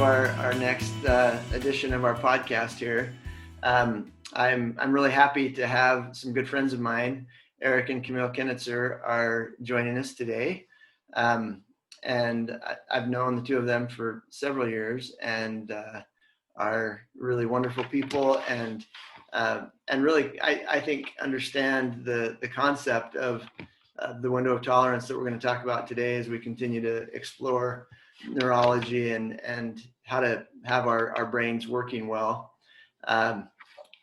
our next edition of our podcast here. I'm really happy to have some good friends of mine, Eric and Camille Kenitzer, are joining us today. And I've known the two of them for several years and are really wonderful people and really, I think, understand the concept of the window of tolerance that we're going to talk about today as we continue to explore neurology and how to have our brains working well. You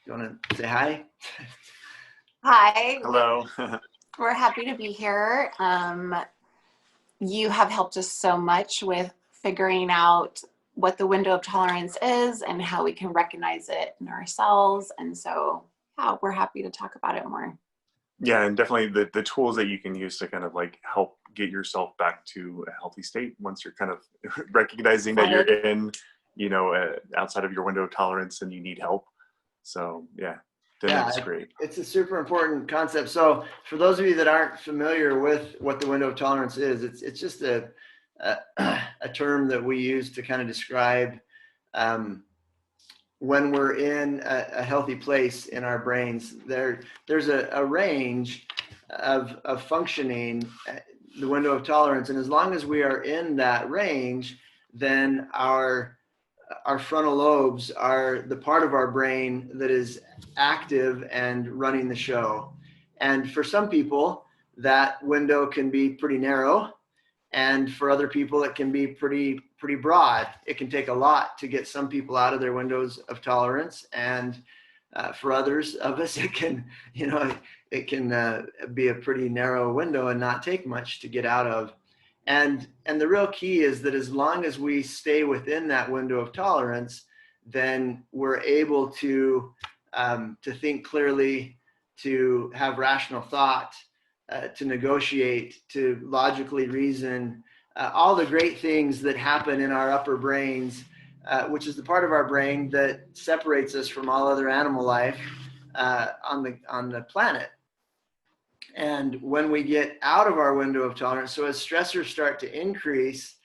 want to say hi? Hi. Hello. We're happy to be here. You have helped us so much with figuring out what the window of tolerance is and how we can recognize it in ourselves. And so, yeah, we're happy to talk about it more. Yeah, and definitely the tools that you can use to kind of like help get yourself back to a healthy state once you're kind of recognizing that you're in, outside of your window of tolerance and you need help. So yeah, Denim's great. It's a super important concept. So for those of you that aren't familiar with what the window of tolerance is, it's just a term that we use to kind of describe when we're in a healthy place in our brains. There's a range of functioning, the window of tolerance, and as long as we are in that range, then our frontal lobes are the part of our brain that is active and running the show. And for some people, that window can be pretty narrow, and for other people, it can be pretty broad. It can take a lot to get some people out of their windows of tolerance, and for others of us, it can be a pretty narrow window and not take much to get out of. And the real key is that as long as we stay within that window of tolerance, then we're able to think clearly, to have rational thought, to negotiate, to logically reason, all the great things that happen in our upper brains, which is the part of our brain that separates us from all other animal life on the planet. And when we get out of our window of tolerance, so as stressors start to increase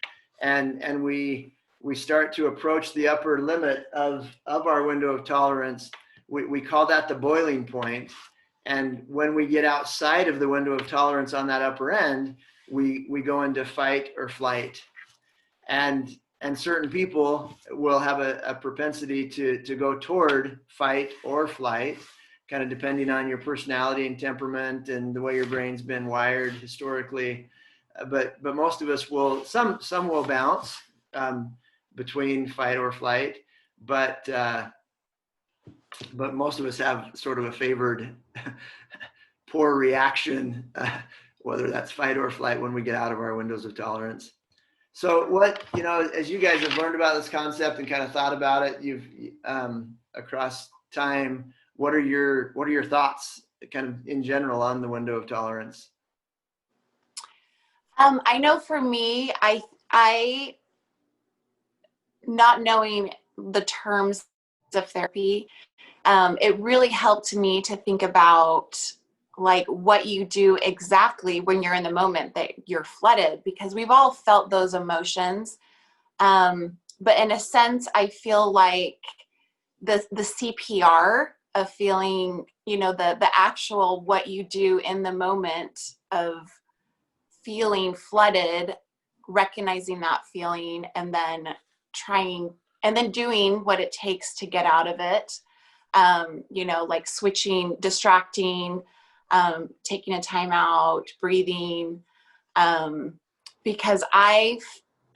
and we start to approach the upper limit of our window of tolerance, we call that the boiling point. And when we get outside of the window of tolerance on that upper end, we go into fight or flight. And certain people will have a propensity to go toward fight or flight, kind of depending on your personality and temperament and the way your brain's been wired historically. But most of us will, some will bounce between fight or flight, but most of us have sort of a favored poor reaction, whether that's fight or flight, when we get out of our windows of tolerance. So what, as you guys have learned about this concept and kind of thought about it, you've across time, what are your thoughts kind of in general on the window of tolerance? I know for me, I not knowing the terms of therapy, it really helped me to think about like what you do exactly when you're in the moment that you're flooded, because we've all felt those emotions. But in a sense, I feel like the CPR of feeling, the actual what you do in the moment of feeling flooded, recognizing that feeling, and then doing what it takes to get out of it. Like switching, distracting, taking a time out, breathing, because I've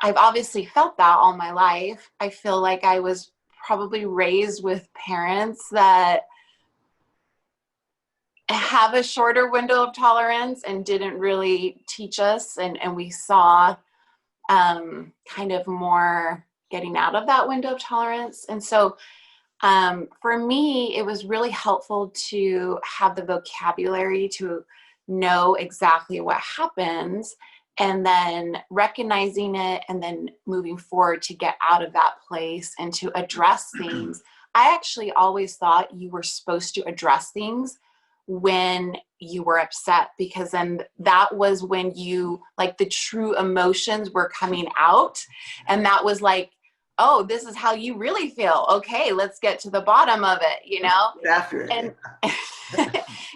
obviously felt that all my life. I feel like I was probably raised with parents that have a shorter window of tolerance and didn't really teach us, and we saw kind of more getting out of that window of tolerance. And so for me, it was really helpful to have the vocabulary to know exactly what happens, and then recognizing it, and then moving forward to get out of that place and to address things. I actually always thought you were supposed to address things when you were upset, because then that was when you, like, the true emotions were coming out. And that was like oh, this is how you really feel. Okay, let's get to the bottom of it, you know? After it. And,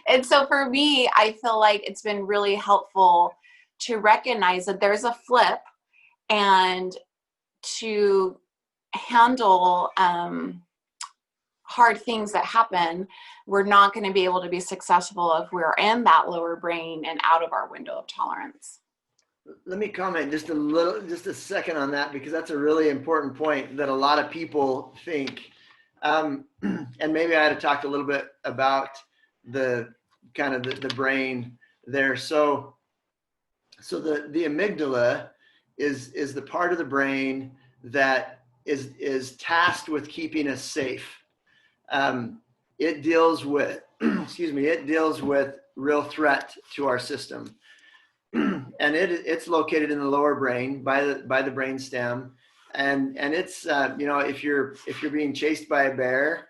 and so for me, I feel like it's been really helpful to recognize that there's a flip, and to handle hard things that happen. We're not going to be able to be successful if we're in that lower brain and out of our window of tolerance. Let me comment just a second on that, because that's a really important point that a lot of people think. And maybe I had to talk a little bit about the kind of the brain there. So the amygdala is the part of the brain that is tasked with keeping us safe. It deals with, it deals with real threat to our system. And it's located in the lower brain by the brain stem. And it's, if you're being chased by a bear,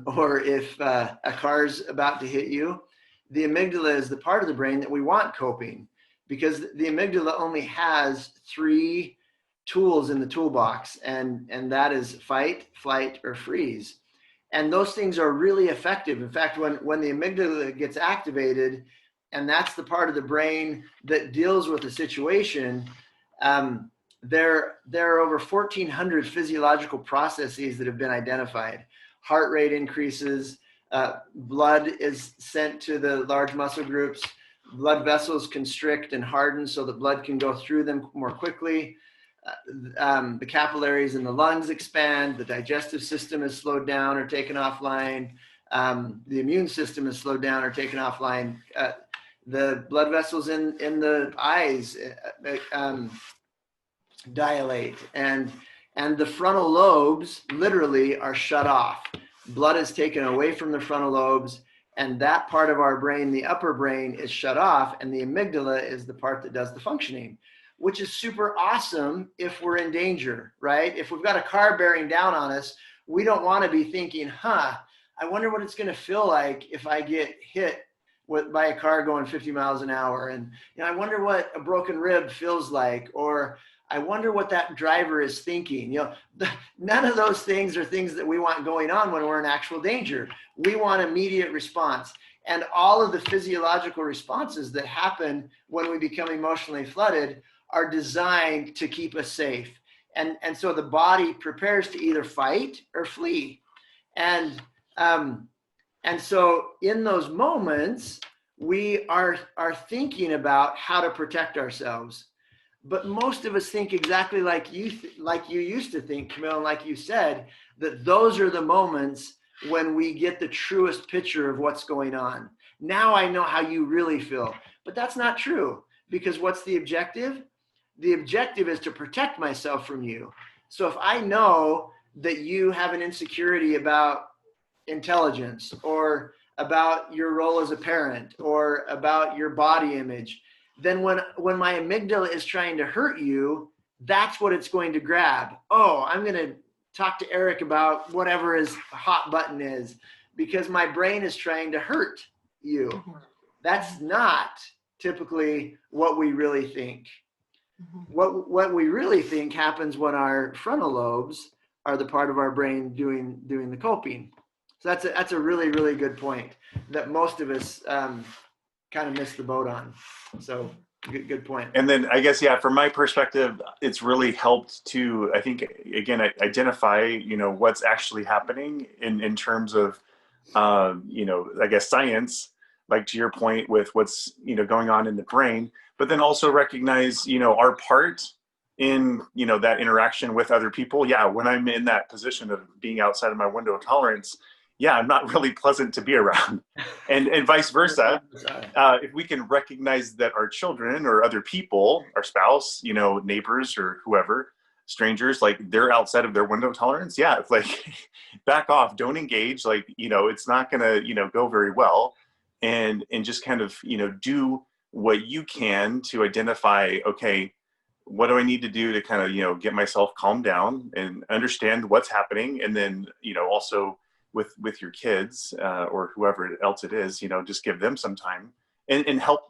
or if a car's about to hit you, the amygdala is the part of the brain that we want coping, because the amygdala only has 3 tools in the toolbox, and that is fight, flight, or freeze. And those things are really effective. In fact, when the amygdala gets activated, and that's the part of the brain that deals with the situation, there are over 1,400 physiological processes that have been identified. Heart rate increases, blood is sent to the large muscle groups, blood vessels constrict and harden so that blood can go through them more quickly. The capillaries in the lungs expand, the digestive system is slowed down or taken offline, the immune system is slowed down or taken offline, the blood vessels in the eyes dilate, and the frontal lobes literally are shut off. Blood is taken away from the frontal lobes, and that part of our brain, the upper brain, is shut off, and the amygdala is the part that does the functioning, which is super awesome if we're in danger, right? If we've got a car bearing down on us, we don't want to be thinking, I wonder what it's going to feel like if I get hit by a car going 50 miles an hour. And I wonder what a broken rib feels like, or I wonder what that driver is thinking. None of those things are things that we want going on when we're in actual danger. We want immediate response. And all of the physiological responses that happen when we become emotionally flooded are designed to keep us safe. And so the body prepares to either fight or flee. And so in those moments, we are thinking about how to protect ourselves. But most of us think exactly like you used to think, Camille, and like you said, that those are the moments when we get the truest picture of what's going on. Now I know how you really feel. But that's not true, because what's the objective? The objective is to protect myself from you. So if I know that you have an insecurity about intelligence, or about your role as a parent, or about your body image, then when my amygdala is trying to hurt you, that's what it's going to grab. Oh, I'm going to talk to Eric about whatever his hot button is, because my brain is trying to hurt you. That's not typically what we really think. What we really think happens when our frontal lobes are the part of our brain doing the coping. So that's a really, really good point that most of us kind of missed the boat on. So good point. And then I guess, from my perspective, it's really helped to, I think, again, identify, what's actually happening in terms of, I guess science, like to your point with what's, going on in the brain, but then also recognize, our part in, that interaction with other people. Yeah. When I'm in that position of being outside of my window of tolerance, I'm not really pleasant to be around, and vice versa. If we can recognize that our children or other people, our spouse, neighbors or whoever, strangers, like they're outside of their window of tolerance. Yeah. It's like, back off, don't engage. Like, it's not going to, go very well, and just kind of, do what you can to identify, okay, what do I need to do to kind of, get myself calmed down and understand what's happening. And then, also, with your kids or whoever else it is, just give them some time and help,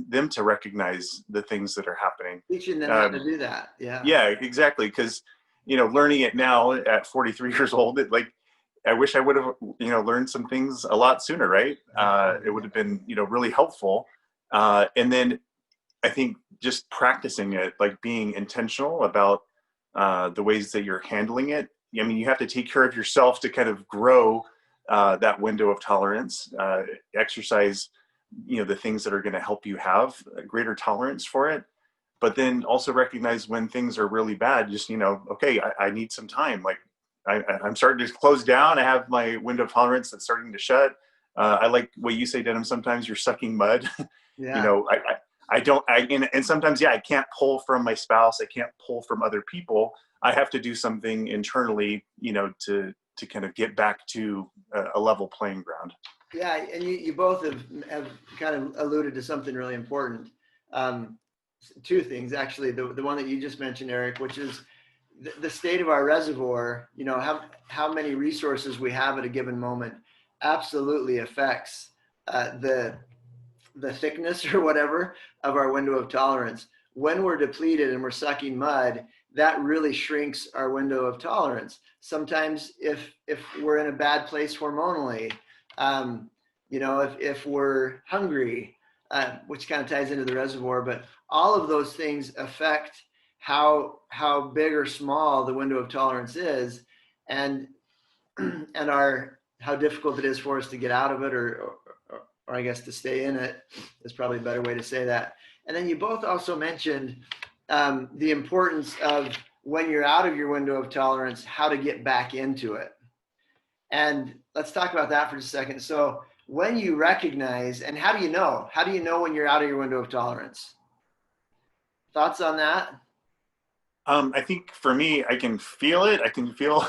them to recognize the things that are happening. Teaching them how to do that. Yeah, exactly. Because, learning it now at 43 years old, I wish I would have, learned some things a lot sooner, right? It would have been, really helpful. And then I think just practicing it, like being intentional about the ways that you're handling it. I mean, you have to take care of yourself to kind of grow that window of tolerance, exercise, the things that are going to help you have a greater tolerance for it. But then also recognize when things are really bad, just, okay, I need some time. Like I'm starting to close down. I have my window of tolerance that's starting to shut. I like what you say, Denim, sometimes you're sucking mud. Yeah. And sometimes, I can't pull from my spouse. I can't pull from other people. I have to do something internally, to kind of get back to a level playing ground. Yeah, and you both have kind of alluded to something really important. Two things, actually. The one that you just mentioned, Eric, which is the state of our reservoir, how many resources we have at a given moment absolutely affects the thickness or whatever of our window of tolerance. When we're depleted and we're sucking mud, that really shrinks our window of tolerance. Sometimes if we're in a bad place hormonally, if we're hungry, which kind of ties into the reservoir, but all of those things affect how big or small the window of tolerance is, and how difficult it is for us to get out of it, or I guess to stay in it is probably a better way to say that. And then you both also mentioned the importance of, when you're out of your window of tolerance, how to get back into it. And let's talk about that for just a second. So when you recognize, and how do you know when you're out of your window of tolerance? Thoughts on that? I think for me, I can feel it. I can feel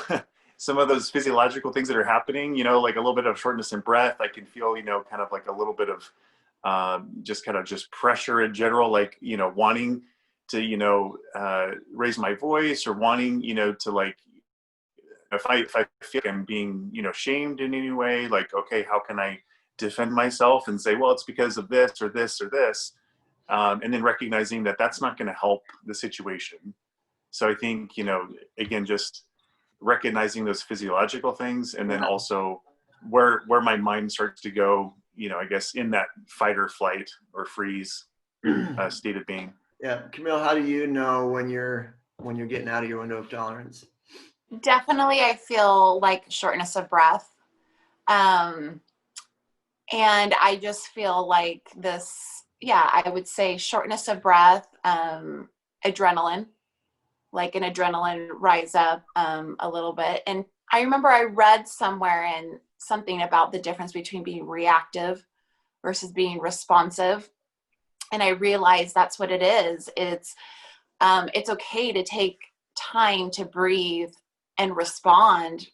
some of those physiological things that are happening, like a little bit of shortness in breath. I can feel, kind of like a little bit of just pressure in general, like, wanting to, raise my voice, or wanting, to, like, if I feel like I'm being, shamed in any way, like, okay, how can I defend myself and say, well, it's because of this or this or this. And then recognizing that that's not going to help the situation. So I think, again, just recognizing those physiological things, and then also where my mind starts to go, I guess in that fight or flight or freeze state of being. Yeah. Camille, how do you know when you're getting out of your window of tolerance? Definitely, I feel like shortness of breath. And I just feel like this, I would say shortness of breath, adrenaline, like an adrenaline rise up a little bit. And I remember I read somewhere in something about the difference between being reactive versus being responsive. And I realized that's what it is. It's okay to take time to breathe and respond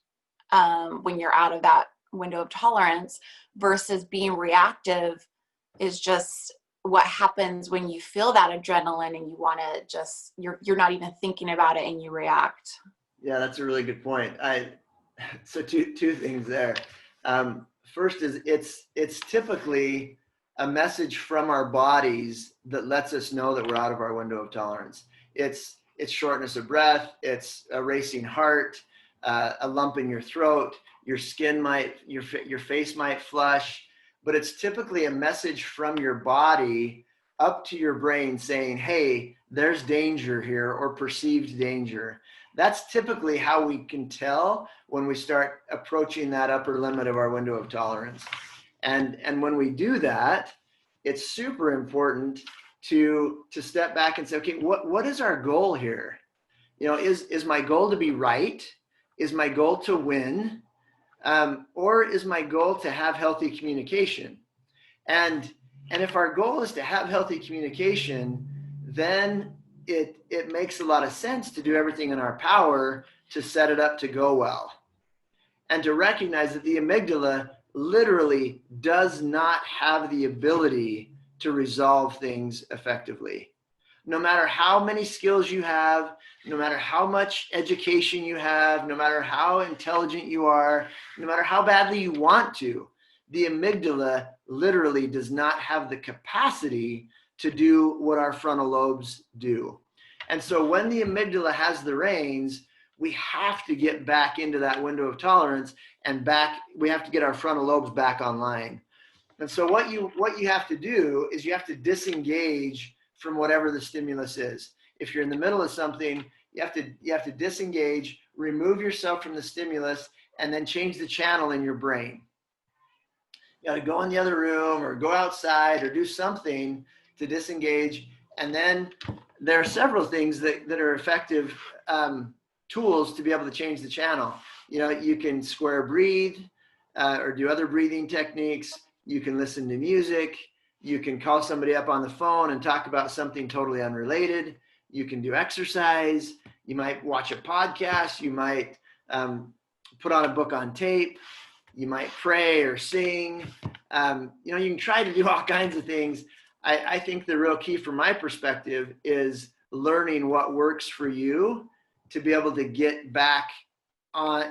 when you're out of that window of tolerance, versus being reactive is just what happens when you feel that adrenaline and you want to just, you're not even thinking about it and you react. Yeah, that's a really good point. So two things there. First is it's typically a message from our bodies that lets us know that we're out of our window of tolerance. It's shortness of breath, it's a racing heart, a lump in your throat, your face might flush, but it's typically a message from your body up to your brain saying, hey, there's danger here, or perceived danger. That's typically how we can tell when we start approaching that upper limit of our window of tolerance. And when we do that, it's super important to step back and say, okay, what is our goal here? Is my goal to be right? Is my goal to win? Or is my goal to have healthy communication? And if our goal is to have healthy communication, then it makes a lot of sense to do everything in our power to set it up to go well. And to recognize that the amygdala literally does not have the ability to resolve things effectively. No matter how many skills you have, no matter how much education you have, no matter how intelligent you are, no matter how badly you want to, the amygdala literally does not have the capacity to do what our frontal lobes do. And so when the amygdala has the reins, we have to get back into that window of tolerance and we have to get our frontal lobes back online. And so what you have to do is you have to disengage from whatever the stimulus is. If you're in the middle of something, you have to disengage, remove yourself from the stimulus, and then change the channel in your brain. You got to go in the other room or go outside or do something to disengage. And then there are several things that are effective tools to be able to change the channel. You know, you can square breathe or do other breathing techniques. You can listen to music. You can call somebody up on the phone and talk about something totally unrelated. You can do exercise. You might watch a podcast. You might put on a book on tape. You might pray or sing. You know, you can try to do all kinds of things. I think the real key from my perspective is learning what works for you to be able to get back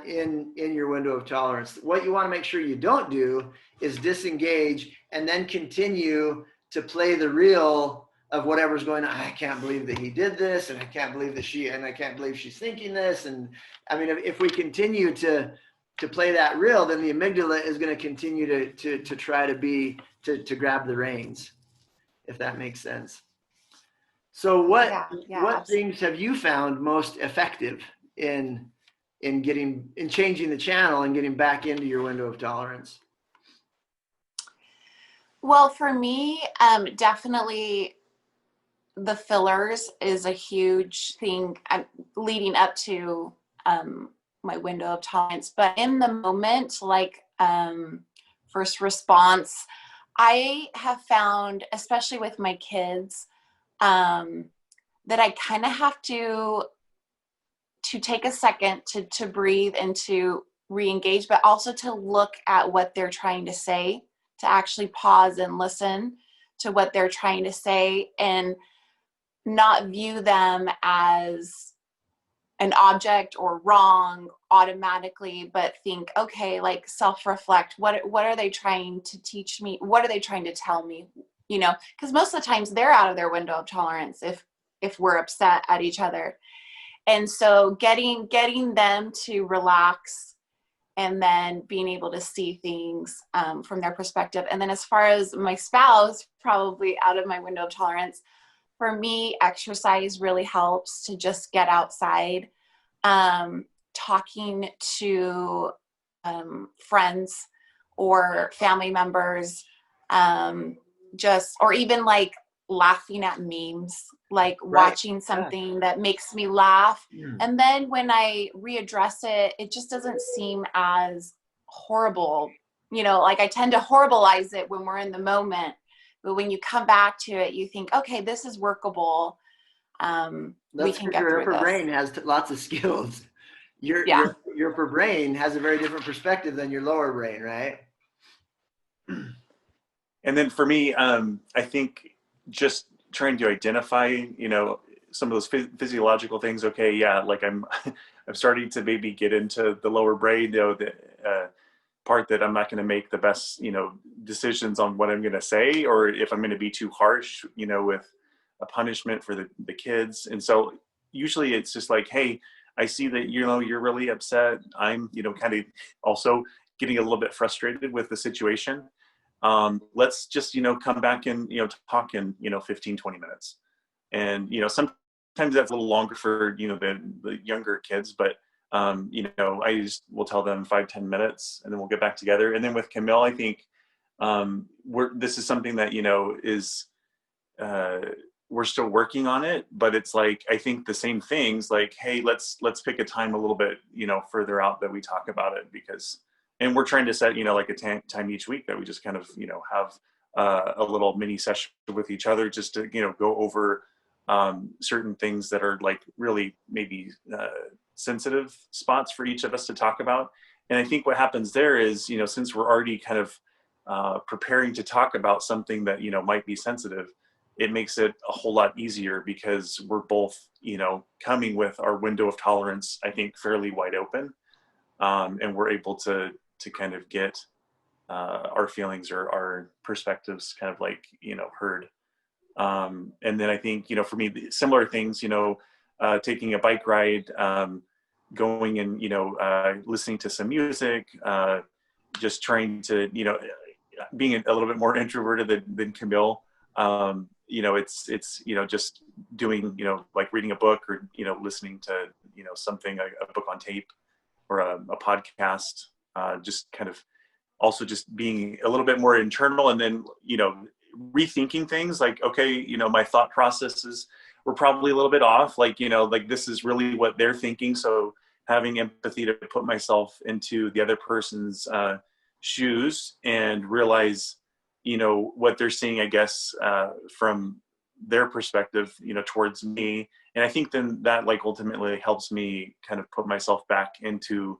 in your window of tolerance. What you want to make sure you don't do is disengage and then continue to play the reel of whatever's going on. I can't believe that he did this, and I can't believe that I can't believe she's thinking this. And I mean, if we continue to play that reel, then the amygdala is going to continue to try to grab the reins, if that makes sense. So what things have you found most effective in changing the channel and getting back into your window of tolerance? Well, for me, definitely the fillers is a huge thing leading up to my window of tolerance. But in the moment, like first response, I have found, especially with my kids, that I kind of have to take a second to breathe and to re-engage, but also to look at what they're trying to say, to actually pause and listen to what they're trying to say and not view them as an object or wrong automatically, but think, okay, like self-reflect. What are they trying to teach me? What are they trying to tell me? You know, because most of the times they're out of their window of tolerance if we're upset at each other. And so getting them to relax and then being able to see things from their perspective. And then as far as my spouse, probably out of my window of tolerance, for me, exercise really helps to just get outside, talking to friends or family members, or even like laughing at memes, like watching something that makes me laugh. And then when I readdress it, it just doesn't seem as horrible. You know, like I tend to horribilize it when we're in the moment. But when you come back to it, you think, okay, this is workable. We can get through this. Your upper brain has lots of skills. Your upper brain has a very different perspective than your lower brain, right? And then for me, I think just trying to identify, you know, some of those physiological things. Okay, yeah, like I'm starting to maybe get into the lower brain, you know, the part that I'm not going to make the best, you know, decisions on what I'm going to say, or if I'm going to be too harsh, you know, with a punishment for the kids. And so usually it's just like, hey, I see that, you know, you're really upset. I'm, you know, kind of also getting a little bit frustrated with the situation. Let's just, you know, come back and, you know, talk in, you know, 15, 20 minutes. And, you know, sometimes that's a little longer for, you know, the younger kids, but, you know, I just will tell them 5-10 minutes and then we'll get back together. And then with Camille, I think, this is something that, you know, is, we're still working on it, but it's like, I think the same things like, hey, let's pick a time a little bit, you know, further out that we talk about it, because, and we're trying to set, you know, like a time each week that we just kind of, you know, have a little mini session with each other just to, you know, go over certain things that are like really maybe sensitive spots for each of us to talk about. And I think what happens there is, you know, since we're already kind of preparing to talk about something that, you know, might be sensitive, it makes it a whole lot easier because we're both, you know, coming with our window of tolerance, I think, fairly wide open. And we're able to kind of get our feelings or our perspectives kind of like, you know, heard. And then I think, you know, for me, similar things, you know, taking a bike ride, going and, listening to some music, just trying to, being a little bit more introverted than Camille. It's just doing, like reading a book or, listening to, something, a book on tape or a podcast, just kind of also just being a little bit more internal, and then, rethinking things like, okay, my thought processes were probably a little bit off. Like, like this is really what they're thinking. So having empathy to put myself into the other person's shoes and realize, what they're seeing, I guess, from their perspective, towards me. And I think then that like ultimately helps me kind of put myself back into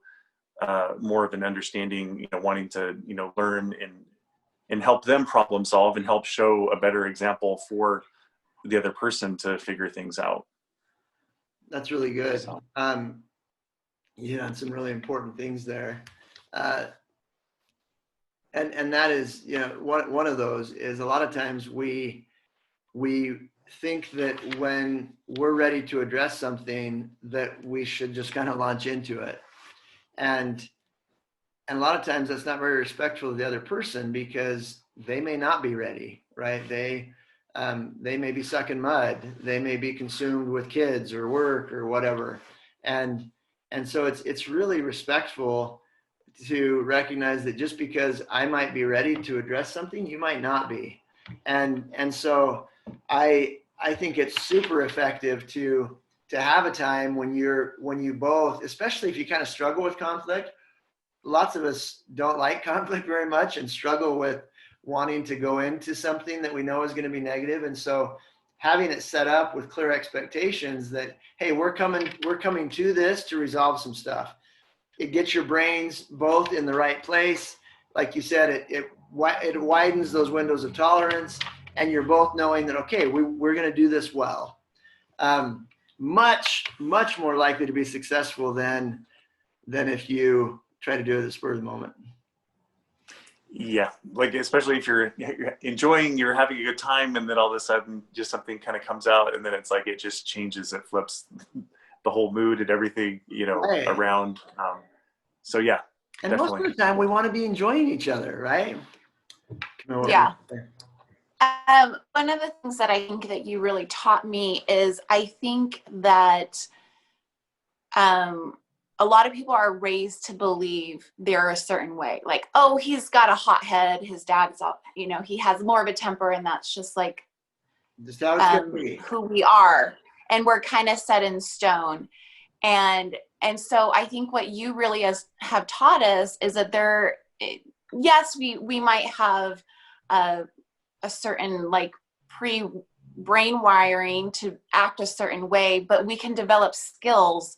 more of an understanding, wanting to, learn and help them problem solve and help show a better example for the other person to figure things out. That's really good. So. And some really important things there. And that is, one of those is a lot of times we think that when we're ready to address something that we should just kind of launch into it. And a lot of times that's not very respectful of the other person because they may not be ready, right? They may be sucking mud. They may be consumed with kids or work or whatever. And so it's really respectful to recognize that just because I might be ready to address something, you might not be. And so I think it's super effective to have a time when you both, especially if you kind of struggle with conflict. Lots of us don't like conflict very much and struggle with wanting to go into something that we know is going to be negative. And so having it set up with clear expectations that, hey, we're coming to this to resolve some stuff. It gets your brains both in the right place. Like you said, it widens those windows of tolerance, and you're both knowing that, okay, we're going to do this well. Much, much more likely to be successful than if you try to do it at the spur of the moment. Yeah, like especially if you're enjoying, you're having a good time, and then all of a sudden just something kind of comes out, and then it's like it just changes, it flips the whole mood and everything, Right. around. So yeah, and definitely. Most of the time we want to be enjoying each other, right? Yeah. One of the things that I think that you really taught me is I think that a lot of people are raised to believe they're a certain way. Like, oh, he's got a hot head. His dad's all, he has more of a temper, and that's just like who we are. And we're kind of set in stone. And so I think what you really have taught us is that yes, we might have a certain like pre-brain wiring to act a certain way, but we can develop skills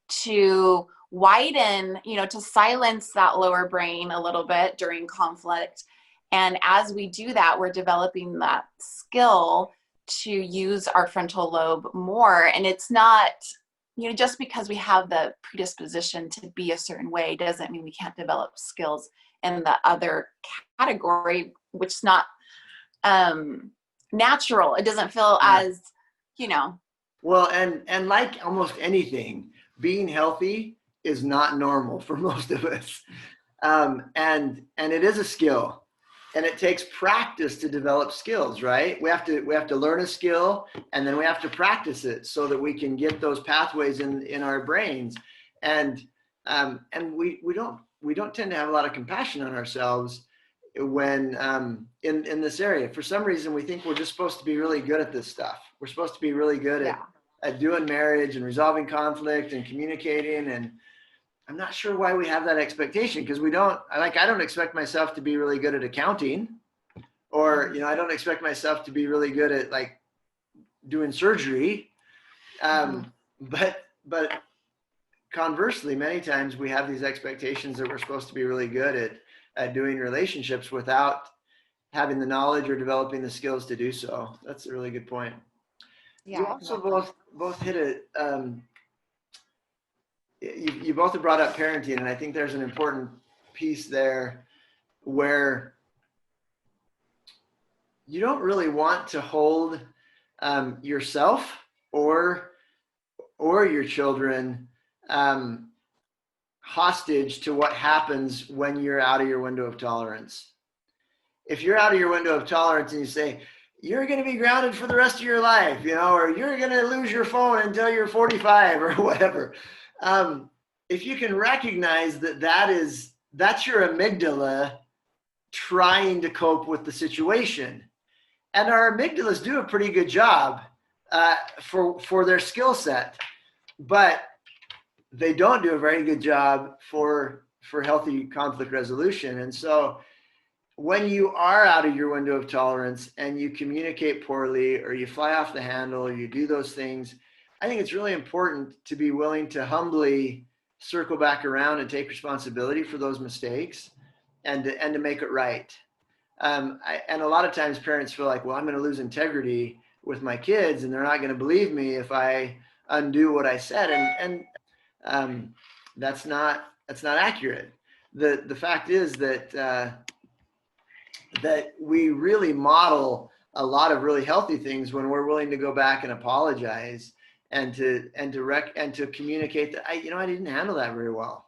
to widen, to silence that lower brain a little bit during conflict. And as we do that, we're developing that skill to use our frontal lobe more. And it's not, just because we have the predisposition to be a certain way doesn't mean we can't develop skills in the other category, which is not natural. It doesn't feel as, Well, and like almost anything, being healthy is not normal for most of us. And it is a skill, and it takes practice to develop skills, right? We have to learn a skill, and then we have to practice it so that we can get those pathways in our brains. And we don't tend to have a lot of compassion on ourselves when in this area. For some reason, we think we're just supposed to be really good at this stuff. We're supposed to be really good at doing marriage and resolving conflict and communicating. And I'm not sure why we have that expectation, because I don't expect myself to be really good at accounting, or, I don't expect myself to be really good at like doing surgery. But conversely, many times we have these expectations that we're supposed to be really good at doing relationships without having the knowledge or developing the skills to do so. That's a really good point. Yeah, you also both hit it. You both have brought up parenting, and I think there's an important piece there where you don't really want to hold yourself or your children hostage to what happens when you're out of your window of tolerance. If you're out of your window of tolerance and you say, you're going to be grounded for the rest of your life, or you're going to lose your phone until you're 45 or whatever. If you can recognize that's your amygdala trying to cope with the situation. And our amygdalas do a pretty good job for their skill set, but they don't do a very good job for healthy conflict resolution. And so when you are out of your window of tolerance and you communicate poorly, or you fly off the handle, or you do those things, I think it's really important to be willing to humbly circle back around and take responsibility for those mistakes and to make it right. And a lot of times parents feel like, well, I'm going to lose integrity with my kids and they're not going to believe me if I undo what I said. And that's not accurate. The fact is that we really model a lot of really healthy things when we're willing to go back and apologize and to communicate that I didn't handle that very well.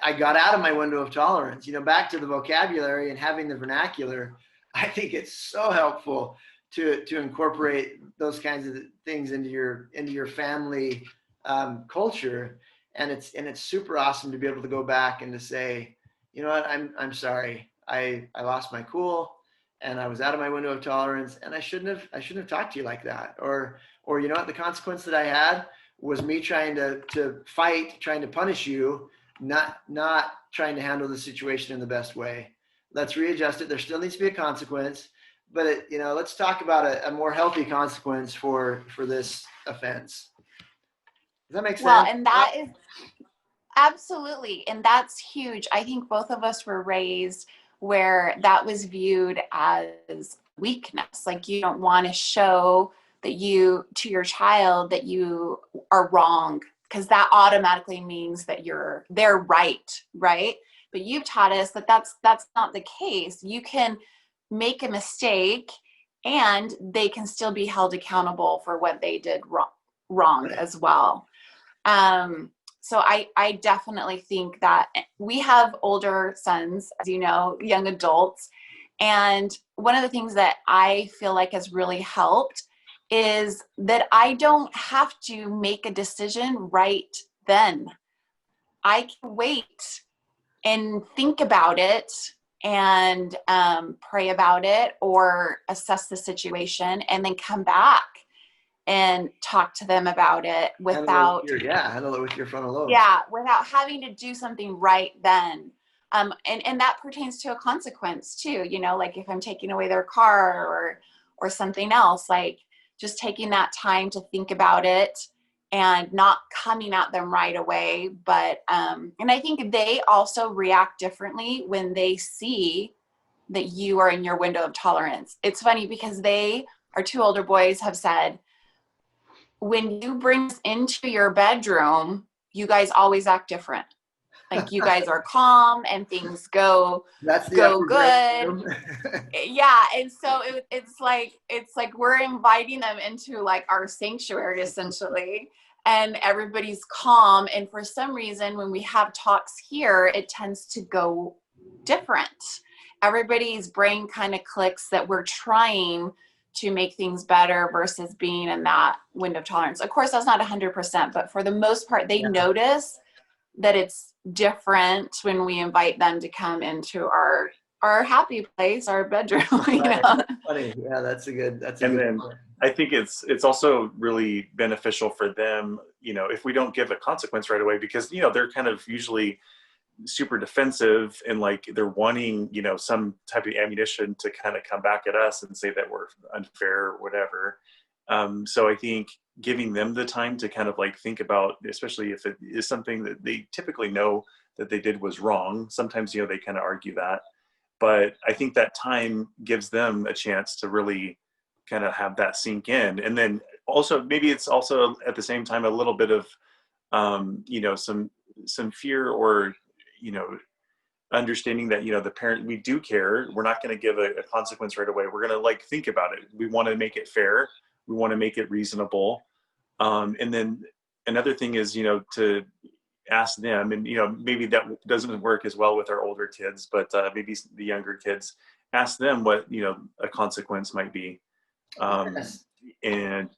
I got out of my window of tolerance. Back to the vocabulary and having the vernacular, I think it's so helpful to incorporate those kinds of things into your family culture. And it's super awesome to be able to go back and to say, you know what, I'm sorry. I lost my cool and I was out of my window of tolerance and I shouldn't have talked to you like that. Or you know what, the consequence that I had was me trying to fight, trying to punish you, not trying to handle the situation in the best way. Let's readjust it. There still needs to be a consequence, but let's talk about a more healthy consequence for this offense. Does that make sense? Well, and that is absolutely, and that's huge. I think both of us were raised where that was viewed as weakness. Like, you don't want to show to your child that you are wrong, because that automatically means that they're right. But you've taught us that that's not the case. You can make a mistake and they can still be held accountable for what they did wrong as well. So I definitely think that we have older sons, as you know, young adults. And one of the things that I feel like has really helped is that I don't have to make a decision right then. I can wait and think about it and pray about it or assess the situation and then come back and talk to them about it without handle it with your frontal lobe. Yeah, without having to do something right then. And that pertains to a consequence too, like if I'm taking away their car or something else, like just taking that time to think about it and not coming at them right away. But and I think they also react differently when they see that you are in your window of tolerance. It's funny because our two older boys have said, when you bring us into your bedroom, you guys always act different. Like, you guys are calm and things go good. Yeah. And so it's like we're inviting them into like our sanctuary essentially, and everybody's calm. And for some reason, when we have talks here, it tends to go different. Everybody's brain kind of clicks that we're trying to make things better versus being in that window of tolerance. Of course, that's not 100%, but for the most part, they notice that it's different when we invite them to come into our happy place, our bedroom. Funny. Yeah, that's a good point. I think it's also really beneficial for them, if we don't give a consequence right away, because, they're kind of usually super defensive and like they're wanting, some type of ammunition to kind of come back at us and say that we're unfair or whatever. So I think giving them the time to kind of like think about, especially if it is something that they typically know that they did was wrong. Sometimes, they kind of argue that, but I think that time gives them a chance to really kind of have that sink in. And then also, maybe it's also at the same time, a little bit of, some fear or, understanding that, the parent, we do care. We're not going to give a consequence right away. We're going to like think about it. We want to make it fair. We want to make it reasonable. And another thing is, to ask them, and, maybe that doesn't work as well with our older kids, but maybe the younger kids, ask them what, a consequence might be. Yes. And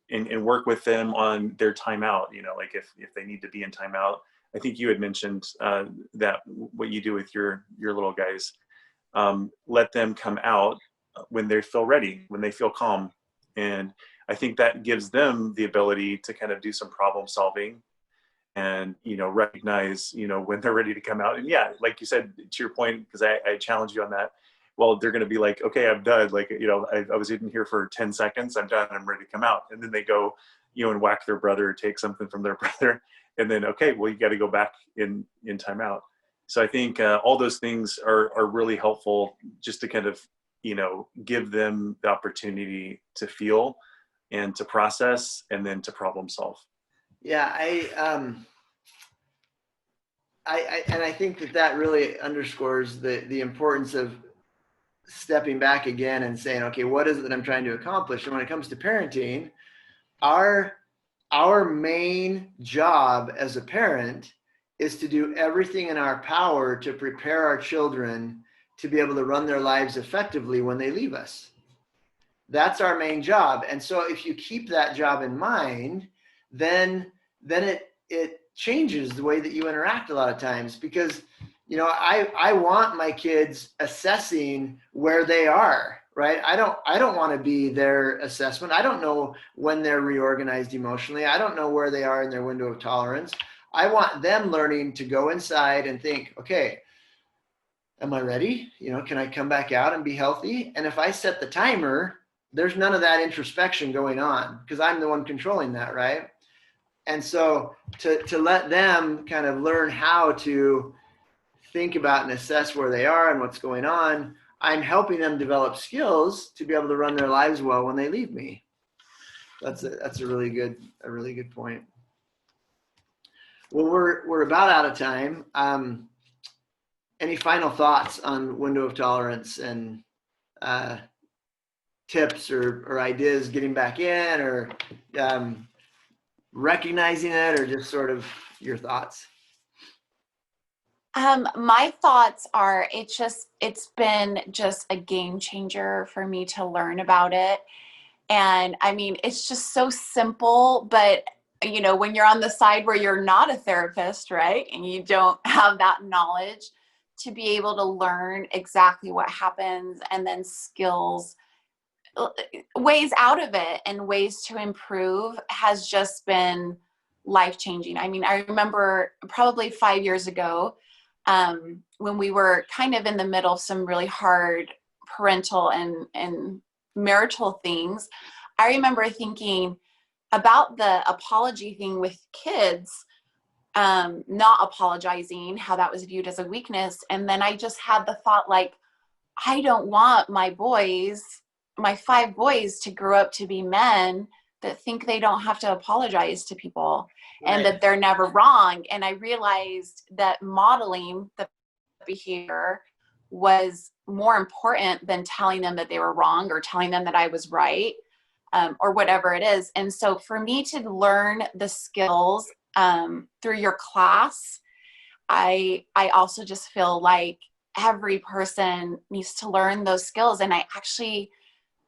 work with them on their timeout, like if they need to be in timeout. I think you had mentioned that what you do with your little guys, let them come out when they feel ready, when they feel calm. And I think that gives them the ability to kind of do some problem solving and, recognize, when they're ready to come out. And yeah, like you said, to your point, because I challenged you on that. Well, they're going to be like, okay, I'm done. Like, I was in here for 10 seconds. I'm done. I'm ready to come out. And then they go, and whack their brother or take something from their brother. And then, okay, well, you got to go back in timeout. So I think all those things are really helpful, just to kind of, give them the opportunity to feel and to process and then to problem solve. Yeah, I think that really underscores the importance of stepping back again and saying, okay, what is it that I'm trying to accomplish? And when it comes to parenting, our main job as a parent is to do everything in our power to prepare our children to be able to run their lives effectively when they leave us. That's our main job. And so if you keep that job in mind, then it changes the way that you interact a lot of times, because I want my kids assessing where they are, right? I don't want to be their assessment. I don't know when they're reorganized emotionally. I don't know where they are in their window of tolerance. I want them learning to go inside and think, okay, am I ready? Can I come back out and be healthy? And if I set the timer, there's none of that introspection going on, because I'm the one controlling that, right? And so to let them kind of learn how to think about and assess where they are and what's going on, I'm helping them develop skills to be able to run their lives well when they leave me. That's a really good point. Well, we're about out of time. Any final thoughts on window of tolerance and tips or ideas getting back in, or recognizing it, or just sort of your thoughts? My thoughts are, it's been just a game changer for me to learn about it. And I mean, it's just so simple, but when you're on the side where you're not a therapist, right, and you don't have that knowledge to be able to learn exactly what happens, and then skills, ways out of it and ways to improve, has just been life-changing. I mean, I remember probably 5 years ago, when we were kind of in the middle of some really hard parental and marital things, I remember thinking about the apology thing with kids, not apologizing, how that was viewed as a weakness. And then I just had the thought, like, I don't want my 5 boys to grow up to be men that think they don't have to apologize to people, right, and that they're never wrong. And I realized that modeling the behavior was more important than telling them that they were wrong or telling them that I was right, or whatever it is. And so for me to learn the skills through your class, I also just feel like every person needs to learn those skills. And I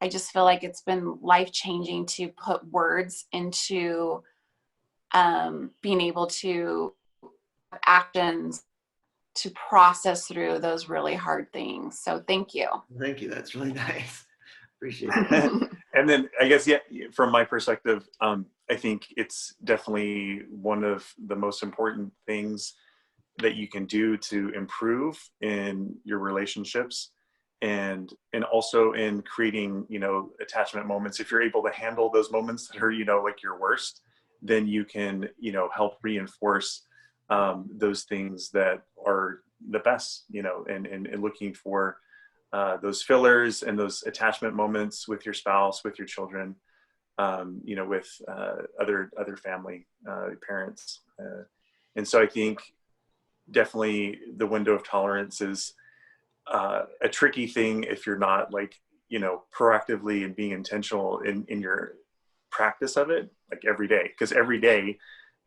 just feel like it's been life-changing to put words into being able to have actions to process through those really hard things. So thank you. Thank you. That's really nice. Appreciate it. And then I guess, yeah, from my perspective, I think it's definitely one of the most important things that you can do to improve in your relationships, and also in creating, attachment moments. If you're able to handle those moments that are, like your worst, then you can, help reinforce those things that are the best, and looking for those fillers and those attachment moments with your spouse, with your children, with other family, parents. And so I think definitely the window of tolerance is a tricky thing if you're not, like, proactively and being intentional in your practice of it, like every day. Because every day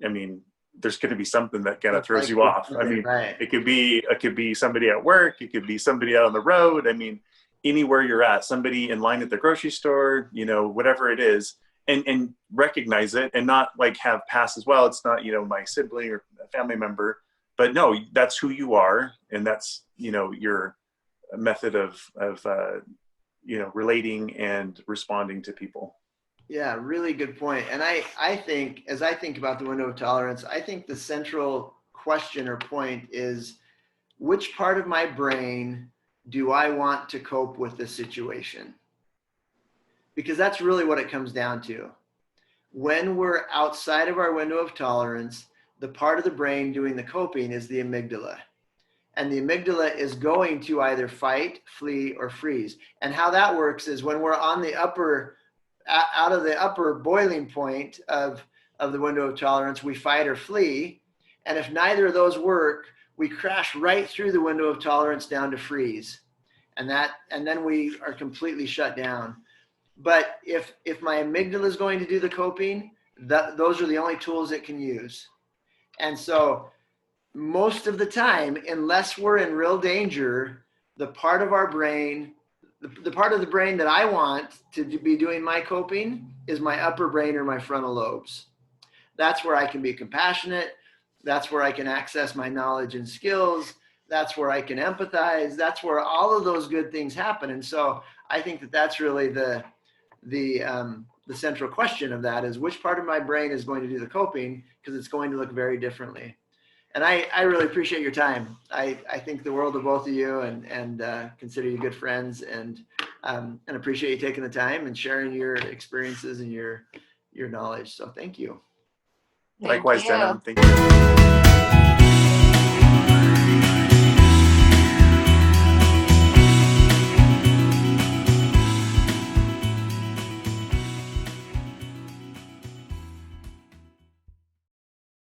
I mean, there's going to be something that kind of That's throws like you off. I mean, right. it could be somebody at work. It could be somebody out on the road. I mean, anywhere you're at, somebody in line at the grocery store, you know, whatever it is, and recognize it and not like have pass as well. It's not, you know, my sibling or a family member, but no, that's who you are. And that's, you know, your method of you know, relating and responding to people. Yeah, really good point. And I think, as I think about the window of tolerance, I think the central question or point is, which part of my brain do I want to cope with this situation? Because that's really what it comes down to. When we're outside of our window of tolerance, the part of the brain doing the coping is the amygdala. And the amygdala is going to either fight, flee, or freeze. And how that works is when we're on the out of the upper boiling point of the window of tolerance, we fight or flee. And if neither of those work, we crash right through the window of tolerance down to freeze. And then we are completely shut down. But if my amygdala is going to do the coping, those are the only tools it can use. And so most of the time, unless we're in real danger, the part of our brain, the part of the brain that I want to be doing my coping is my upper brain or my frontal lobes. That's where I can be compassionate. That's where I can access my knowledge and skills. That's where I can empathize. That's where all of those good things happen. And so I think that that's really the central question of that is, which part of my brain is going to do the coping, because it's going to look very differently. And I really appreciate your time. I think the world of both of you, and consider you good friends, and appreciate you taking the time and sharing your experiences and your knowledge. So thank you. Likewise, Thank you. Denim. Thank you.